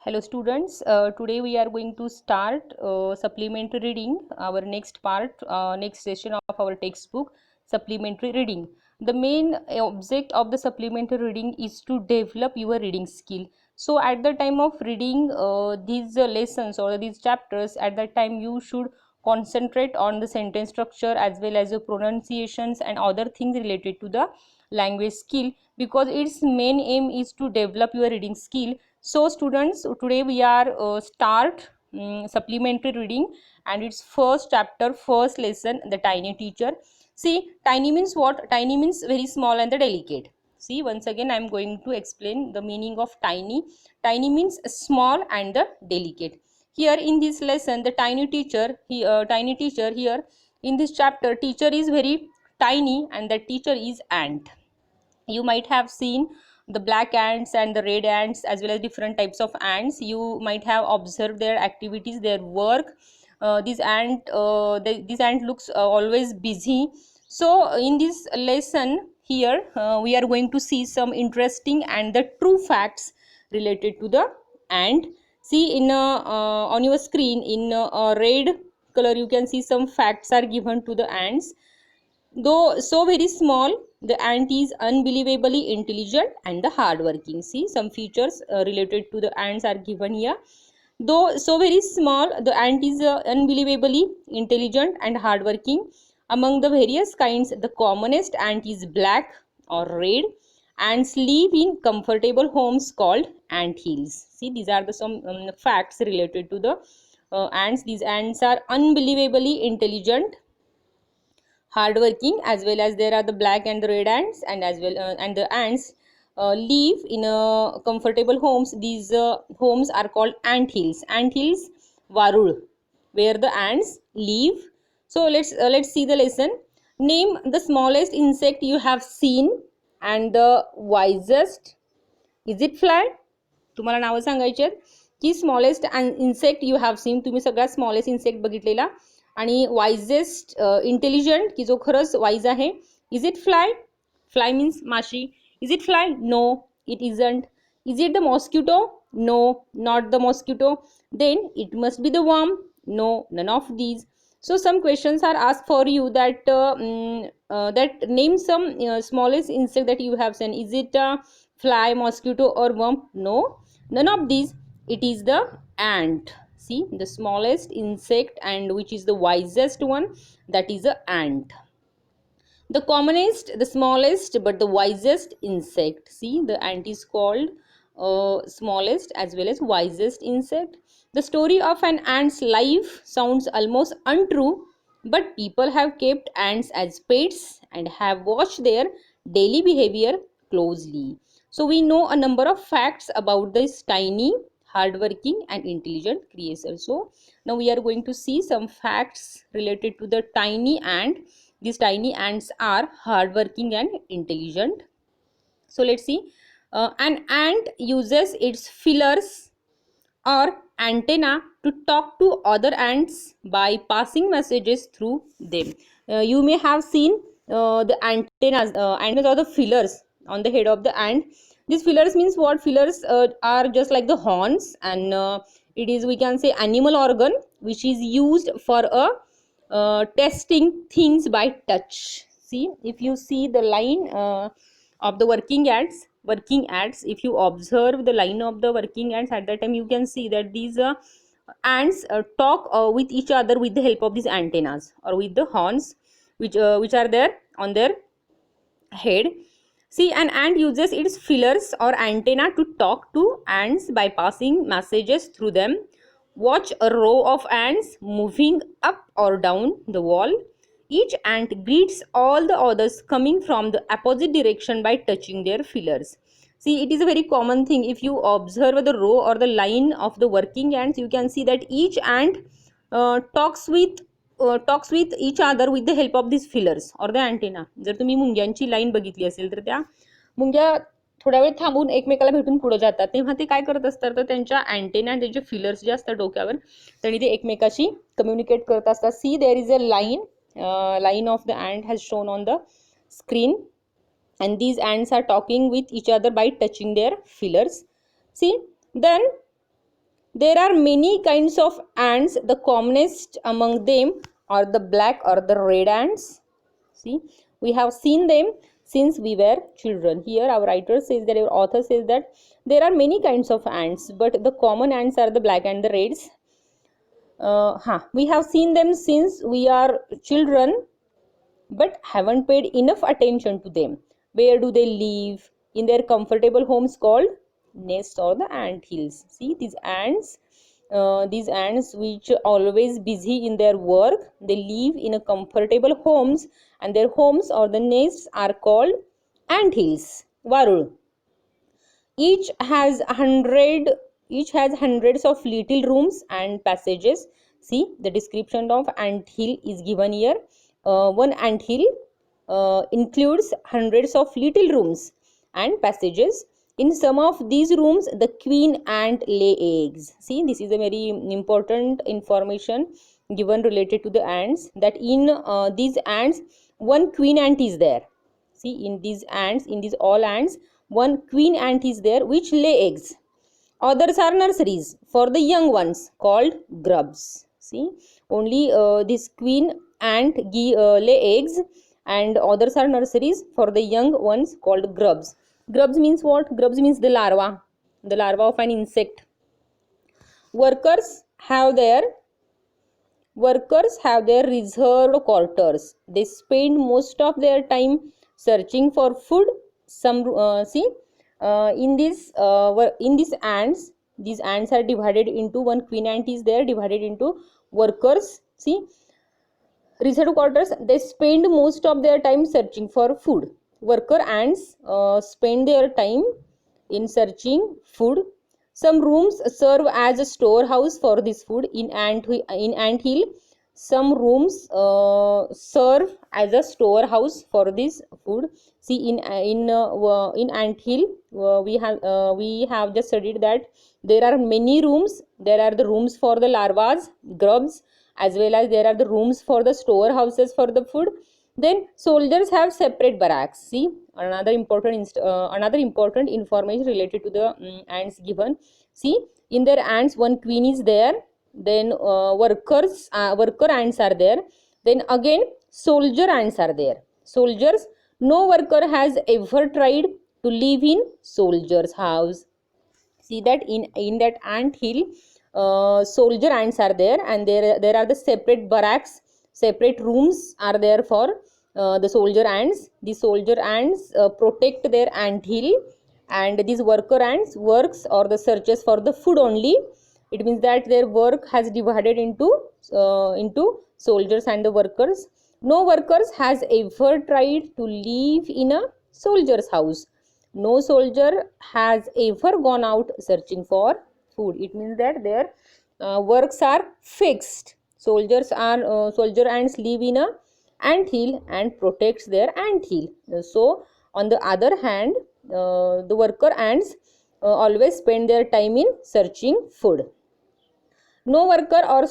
Hello students, today we are going to start supplementary reading, our next part, next session of our textbook, supplementary reading. The main object of the supplementary reading is to develop your reading skill. So at the time of reading these lessons or these chapters, at that time you should concentrate on the sentence structure as well as the pronunciations and other things related to the language skill, because its main aim is to develop your reading skill. So students, today we are start supplementary reading, and its first chapter, first lesson, the tiny teacher. See, tiny means what? Tiny means very small and the delicate. See, once again I am going to explain the meaning of tiny. Tiny means small and the delicate. Here in this lesson, the tiny teacher here in this chapter, teacher is very tiny and the teacher is ant. You might have seen the black ants and the red ants as well as different types of ants. You might have observed their activities, their work. This ant looks always busy. So in this lesson here we are going to see some interesting and the true facts related to the ant. See, in on your screen in red color you can see some facts are given to the ants. Though so very small, the ant is unbelievably intelligent and the hardworking. See, some features related to the ants are given here. Though so very small, the ant is unbelievably intelligent and hardworking. Among the various kinds, the commonest ant is black or red. Ants live in comfortable homes called ant hills. See, these are the some facts related to the ants. These ants are unbelievably intelligent, hardworking, as well as there are the black and the red ants, and as well and the ants live in comfortable homes. These homes are called ant hills. Ant hills, varul, where the ants live. So let's see the lesson. Name the smallest insect you have seen and the wisest. Is it fly? तुम्हाला नावं सांगायची आहेत की smallest insect you have seen, तुम्ही सगळ्यात smallest insect बघितलेला, आणि वायजेस्ट intelligent की जो खरंच वाईज आहे. Is it fly? Fly means माशी. Is it fly? No, it isn't. Is it the mosquito? No, not the mosquito. Then it must be the worm? No, none of these. So some questions are asked for you that that name some smallest insect that you have seen. Is it a fly, mosquito or worm? No, none of these. It is the ant. See, the smallest insect and which is the wisest one, that is the ant. The commonest, the smallest but the wisest insect. See, the ant is called smallest as well as wisest insect. The story of an ant's life sounds almost untrue, but people have kept ants as pets and have watched their daily behavior closely. So we know a number of facts about this tiny, hardworking and intelligent creature. So now we are going to see some facts related to the tiny ant. These tiny ants are hardworking and intelligent. So let's see. An ant uses its feelers or antenna to talk to other ants by passing messages through them. You may have seen the antennas. Antennas are the feelers on the head of the ant. These feelers means what? Feelers are just like the horns, and it is, we can say, animal organ which is used for testing things by touch. See, if you see the line of the working ants, if you observe the line of the working ants, at that time you can see that these ants talk with each other with the help of these antennas or with the horns which are there on their head. See, an ant uses its feelers or antenna to talk to ants by passing messages through them. Watch a row of ants moving up or down the wall. Each ant greets all the others coming from the opposite direction by touching their feelers. See, it is a very common thing. If you observe the row or the line of the working ants, you can see that each ant talks with each other with the help of these feelers or the antenna. जर तुम्ही मुंग्यांची line बघितली असेल तर त्या मुंग्या थोड्या वेळ थांबून एकमेकाला भेटून पुढे जातात, तेव्हा ते काय करत असतात तर त्यांच्या अँटेना, त्यांचे फिलर्स जे असतात डोक्यावर, त्यांनी ते एकमेकाशी कम्युनिकेट करत असतात. See, there is a line of the ant has shown on the screen, and these ants are talking with each other by touching their feelers. See, then There are many kinds of ants. The commonest among them are the black or the red ants. See, we have seen them since we were children. Here our writer says that, our author says that there are many kinds of ants, but the common ants are the black and the reds. We have seen them since we are children, but haven't paid enough attention to them. Where do they live? In their comfortable homes called nests or the ant hills. See, these ants which are always busy in their work, they live in a comfortable homes, and their homes or the nests are called ant hills. Varul. Each has hundreds of little rooms and passages. See, the description of ant hill is given here. One ant hill includes hundreds of little rooms and passages. In some of these rooms, the queen ant lay eggs. See, this is a very important information given related to the ants, that in these ants, one queen ant is there. See, in these all ants, one queen ant is there which lay eggs. Others are nurseries for the young ones called grubs. See, only this queen ant lay eggs, and others are nurseries for the young ones called grubs. Grubs means what? Grubs means the larva of an insect. Workers have their reserved quarters. They spend most of their time searching for food. In these ants, these ants are divided into, one queen ant is there, divided into workers. See, reserved quarters, they spend most of their time searching for food. Worker ants spend their time in searching food. Some rooms serve as a storehouse for this food. In ant hill, some rooms serve as a storehouse for this food. See, in ant hill, we have just studied that there are many rooms. There are the rooms for the larvas, grubs, as well as there are the rooms for the storehouses for the food. Then soldiers have separate barracks. See, another important information related to the ants given. See, in their ants, one queen is there. Then worker ants are there. Then again soldier ants are there. Soldiers, no worker has ever tried to live in soldier's house. See that in that ant hill, soldier ants are there, and there are the separate barracks, separate rooms are there for the soldier ants. The soldier ants protect their ant hill, and these worker ants works or the searches for the food only. It means that their work has divided into soldiers and the workers. No workers has ever tried to live in a soldier's house. No soldier has ever gone out searching for food. It means that their works are fixed. Soldier ants live in a ant hill and protects their ant hill. So on the other hand, the worker ants always spend their time in searching food. No workers or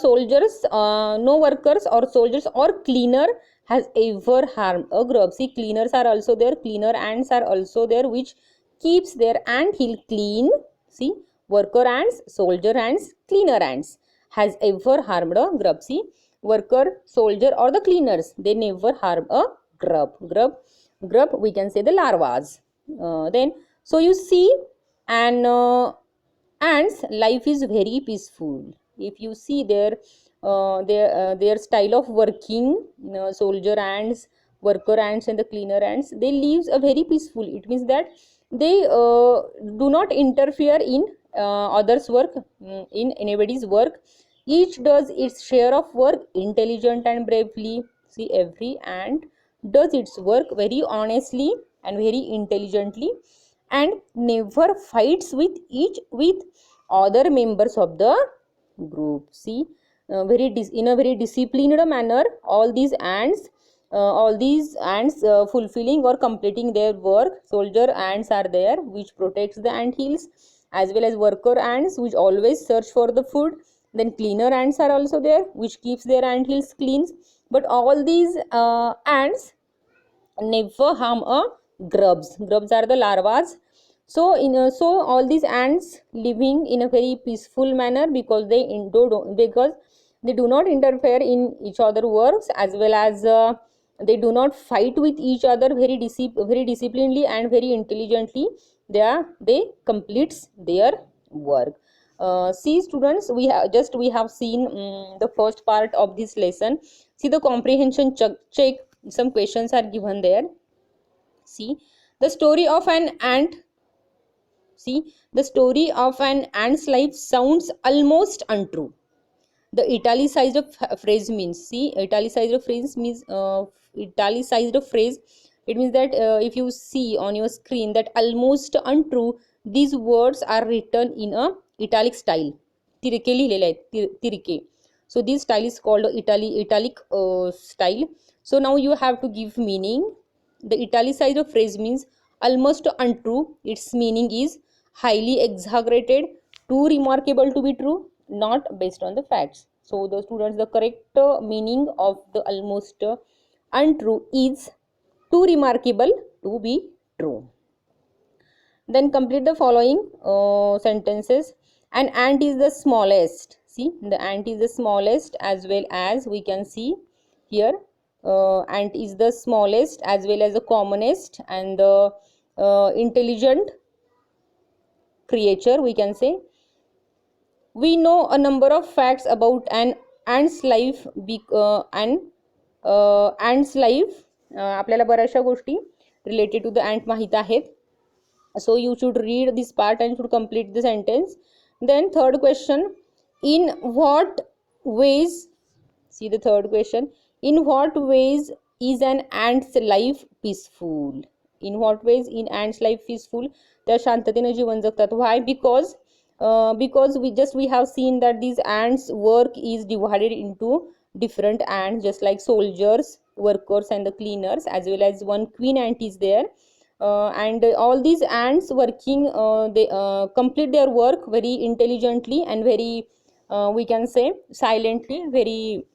soldiers or cleaner has ever harmed a grub. See, cleaners are also there. Cleaner ants are also there, which keeps their ant hill clean. See, worker ants, soldier ants, cleaner ants has ever harmed a grub. See, worker, soldier or the cleaners, they never harm a grub. Grub, we can say the larvas. Then, so you see, and ants' life is very peaceful. If you see their style of working, soldier ants, worker ants and the cleaner ants, they live a very peaceful. It means that they do not interfere in others' work, in anybody's work. Each does its share of work intelligent and bravely. See, every ant does its work very honestly and very intelligently, and never fights with other members of the group. See, in a very disciplined manner, all these ants fulfilling or completing their work. Soldier ants are there, which protects the ant hills, as well as worker ants, which always search for the food. Then cleaner ants are also there, which keeps their ant hills clean. But all these ants never harm a grubs. Grubs are the larvas. So all these ants living in a very peaceful manner because because they do not interfere in each other works, as well as they do not fight with each other very disciplinedly and very intelligently. They completes their work. See students, we have seen the first part of this lesson. See the comprehension check. Some questions are given there. See the story of an ant. See, the story of an ant's life sounds almost untrue. The phrase means, see, italicized phrase. It means that if you see on your screen that almost untrue, these words are written in a italic style. तिरके लिहिलेले आहेत, तिरके. So this style is called italic style. So now you have to give meaning. The italicized phrase means almost untrue. Its meaning is highly exaggerated, too remarkable to be true, not based on the facts. So the students, the correct meaning of the almost untrue is too remarkable to be true. Then complete the following sentences. An ant is the smallest. See, the ant is the smallest, as well as we can see here. Ant is the smallest as well as the commonest and the intelligent creature, we can say. We know a number of facts about an ant's life. Ant's life, आपल्याला बऱ्याचशा गोष्टी related to the ant माहित आहेत. So you should read this part and should complete the sentence. Then third question, in what ways, see the third question, in what ways is an ant's life peaceful? In what ways in ant's life peaceful? त्या शांततेने जीवन जगतात. Why? Because we have seen that these ants work is divided into different ants, just like soldiers, workers and the cleaners, as well as one queen ant is there. And all these ants working, they complete their work very intelligently and very we can say silently, very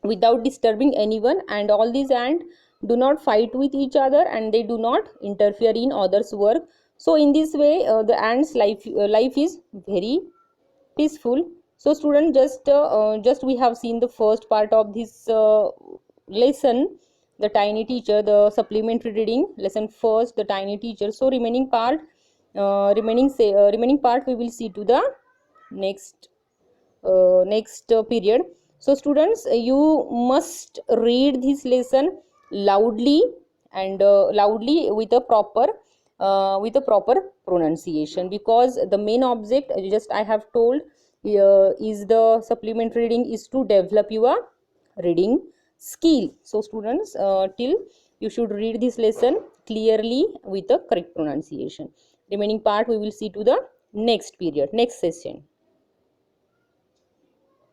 without disturbing anyone. And all these ants do not fight with each other and they do not interfere in others work. So in this way the ants life is very peaceful. So student, just we have seen the first part of this lesson, the tiny teacher, the supplementary reading lesson first, the tiny teacher. So remaining part we will see to the next period. So students, you must read this lesson loudly and loudly with a proper pronunciation, because the main object, just I have told, is the supplementary reading is to develop your reading skill. So students, till you should read this lesson clearly with the correct pronunciation. Remaining part we will see to the next period, next session.